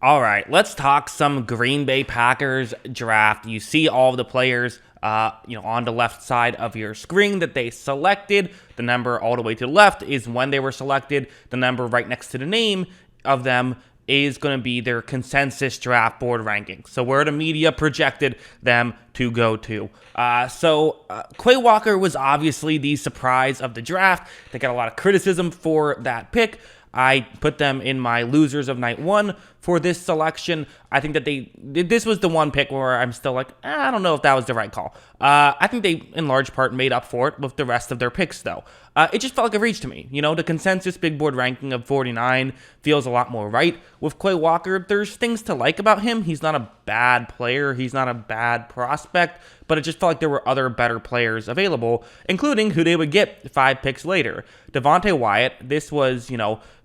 All right, let's talk some Green Bay Packers draft. You see all of the players, on the left side of your screen that they selected. The number all the way to the left is when they were selected. The number right next to the name of them is going to be their consensus draft board ranking. So where the media projected them to go to. Quay Walker was obviously the surprise of the draft. They got a lot of criticism for that pick. I put them in my losers of night one for this selection. I think that this was the one pick where I'm still like, I don't know if that was the right call. I think they, in large part, made up for it with the rest of their picks, though. It just felt like a reach to me. The consensus big board ranking of 49 feels a lot more right. With Quay Walker, there's things to like about him. He's not a bad player. He's not a bad prospect, but it just felt like there were other better players available, including who they would get 5 picks later. Devontae Wyatt, this was,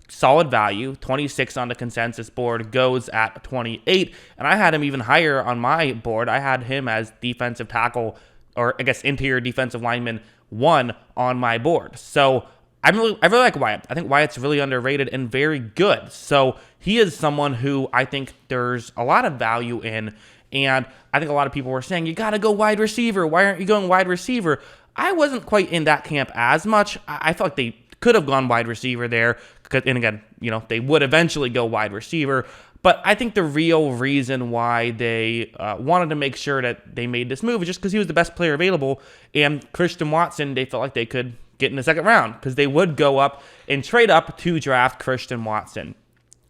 solid value, 26 on the consensus board, goes at 28, and I had him even higher on my board. I had him as defensive tackle, or I guess interior defensive lineman 1 on my board. So I really like Wyatt. I think Wyatt's really underrated and very good. So he is someone who I think there's a lot of value in, and I think a lot of people were saying, you got to go wide receiver. Why aren't you going wide receiver? I wasn't quite in that camp as much. I felt like they could have gone wide receiver there. And again, they would eventually go wide receiver. But I think the real reason why they wanted to make sure that they made this move is just because he was the best player available. And Christian Watson, they felt like they could get in the second round because they would go up and trade up to draft Christian Watson.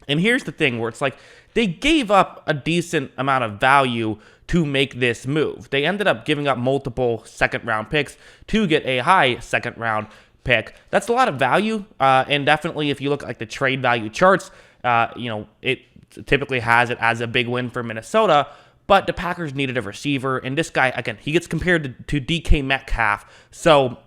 And here's the thing where it's like they gave up a decent amount of value to make this move. They ended up giving up multiple second-round picks to get a high second-round pick. That's a lot of value, and definitely if you look at the trade value charts, it typically has it as a big win for Minnesota, but the Packers needed a receiver, and this guy, again, he gets compared to DK Metcalf, so,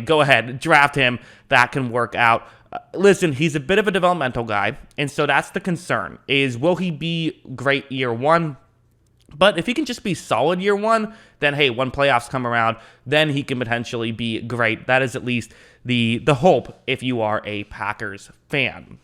go ahead, draft him, that can work out. Listen, he's a bit of a developmental guy, and so that's the concern, is will he be great year one? But if he can just be solid year one, then hey, when playoffs come around, then he can potentially be great. That is at least the hope if you are a Packers fan.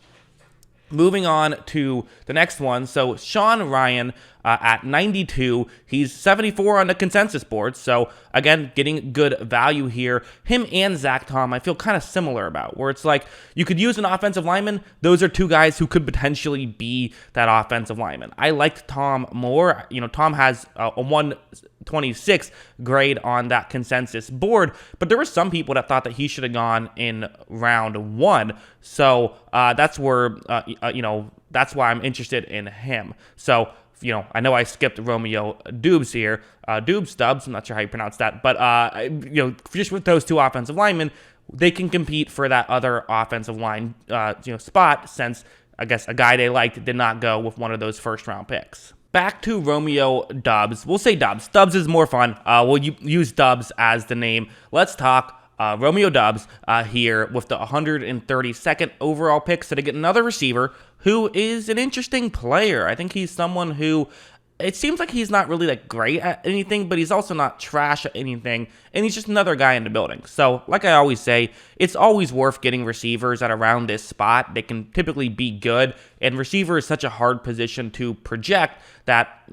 Moving on to the next one. So Sean Ryan at 92, he's 74 on the consensus board. So again, getting good value here. Him and Zach Tom, I feel kind of similar about, where it's like you could use an offensive lineman. Those are two guys who could potentially be that offensive lineman. I liked Tom more. Tom has a 126 grade on that consensus board, but there were some people that thought that he should have gone in round 1. So that's where, that's why I'm interested in him. So, I know I skipped Romeo Dubes here. Stubbs, I'm not sure how you pronounce that. But, just with those two offensive linemen, they can compete for that other offensive line, spot, since, I guess, a guy they liked did not go with one of those first-round picks. Back to Romeo Dubs. We'll say Dubs. Dubs is more fun. We'll use Dubs as the name. Let's talk Romeo Dubs here with the 132nd overall pick. So to get another receiver who is an interesting player. I think he's someone who, it seems like he's not really that great at anything, but he's also not trash at anything, and he's just another guy in the building. So, like I always say, it's always worth getting receivers at around this spot. They can typically be good, and receiver is such a hard position to project that,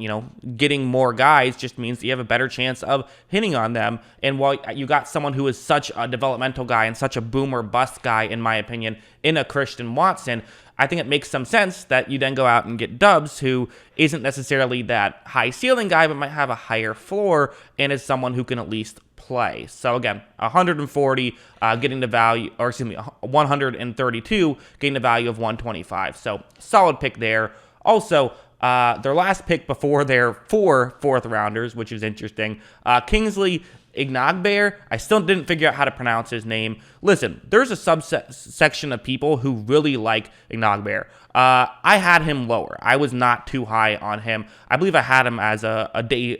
getting more guys just means that you have a better chance of hitting on them. And while you got someone who is such a developmental guy and such a boom or bust guy, in my opinion, in a Christian Watson, I think it makes some sense that you then go out and get Dubs, who isn't necessarily that high ceiling guy, but might have a higher floor and is someone who can at least play. So again, 140 getting the value, or excuse me, 132 getting the value of 125. So solid pick there. Also, their last pick before their 4 fourth rounders, which is interesting. Kingsley Ignog, I still didn't figure out how to pronounce his name. Listen, there's a subsection of people who really like Ignog. I had him lower. I was not too high on him. I believe I had him as a day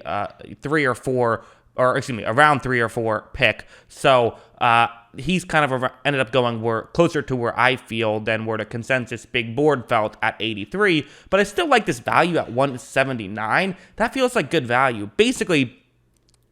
3 or 4, or excuse me, a round 3 or 4 pick. So he's kind of ended up going closer to where I feel than where the consensus big board felt at 83. But I still like this value at 179. That feels like good value. Basically,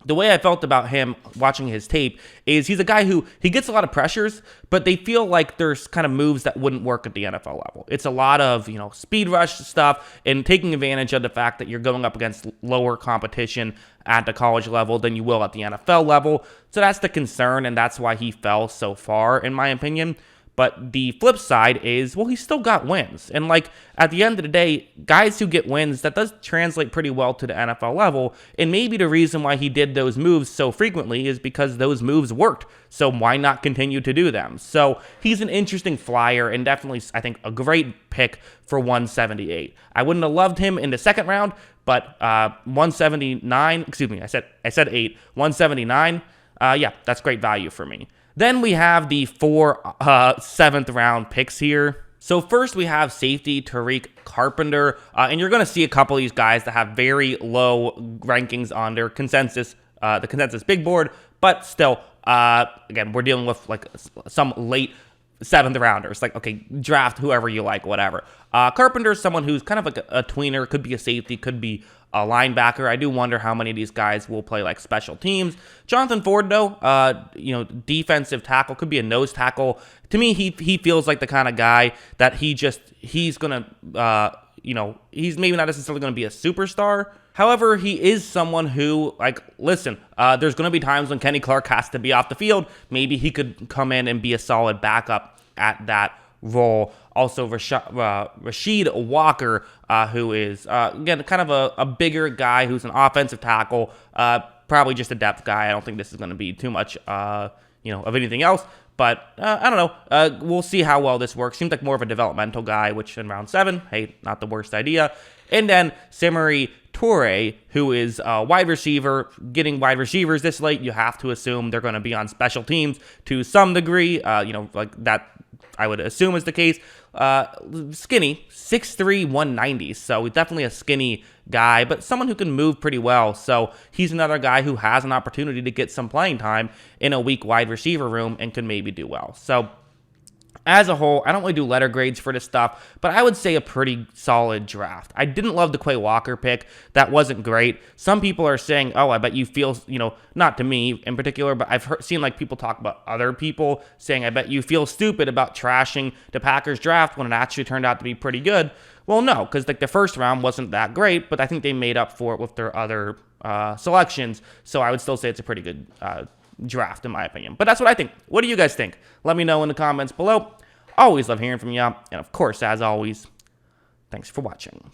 the way I felt about him watching his tape is he's a guy who he gets a lot of pressures, but they feel like there's kind of moves that wouldn't work at the NFL level. It's a lot of, speed rush stuff and taking advantage of the fact that you're going up against lower competition at the college level than you will at the NFL level. So that's the concern, and that's why he fell so far, in my opinion. But the flip side is, well, he's still got wins. And at the end of the day, guys who get wins, that does translate pretty well to the NFL level. And maybe the reason why he did those moves so frequently is because those moves worked. So why not continue to do them? So he's an interesting flyer and definitely, I think, a great pick for 178. I wouldn't have loved him in the second round, but 179, excuse me, I said 8, 179, yeah, that's great value for me. Then we have the 4 7th-round picks here. So first we have safety Tariq Carpenter, and you're going to see a couple of these guys that have very low rankings on their consensus, the consensus big board, but still, again, we're dealing with some late 7th rounders. Okay, draft whoever you like, whatever. Carpenter is someone who's kind of a tweener, could be a safety, could be a linebacker. I do wonder how many of these guys will play special teams. Jonathan Ford, though, defensive tackle, could be a nose tackle. To me, he feels like the kind of guy that he's gonna, he's maybe not necessarily gonna be a superstar. However, he is someone who, listen, there's going to be times when Kenny Clark has to be off the field. Maybe he could come in and be a solid backup at that role. Also, Rasheed Walker, who is, again, kind of a bigger guy who's an offensive tackle, probably just a depth guy. I don't think this is going to be too much, of anything else. But I don't know. We'll see how well this works. Seems like more of a developmental guy, which in round 7, hey, not the worst idea. And then Samori Toure, who is a wide receiver. Getting wide receivers this late, you have to assume they're going to be on special teams to some degree. That I would assume is the case. Skinny, 6'3", 190. So he's definitely a skinny guy, but someone who can move pretty well. So he's another guy who has an opportunity to get some playing time in a weak wide receiver room and could maybe do well. So as a whole, I don't really do letter grades for this stuff, but I would say a pretty solid draft. I didn't love the Quay Walker pick. That wasn't great. Some people are saying, oh, I bet you feel, not to me in particular, but I've seen people talk about other people saying, I bet you feel stupid about trashing the Packers draft when it actually turned out to be pretty good. Well, no, because the first round wasn't that great, but I think they made up for it with their other selections. So I would still say it's a pretty good draft in my opinion. But that's what I think. What do you guys think? Let me know in the comments below. Always love hearing from you. And of course, as always, thanks for watching.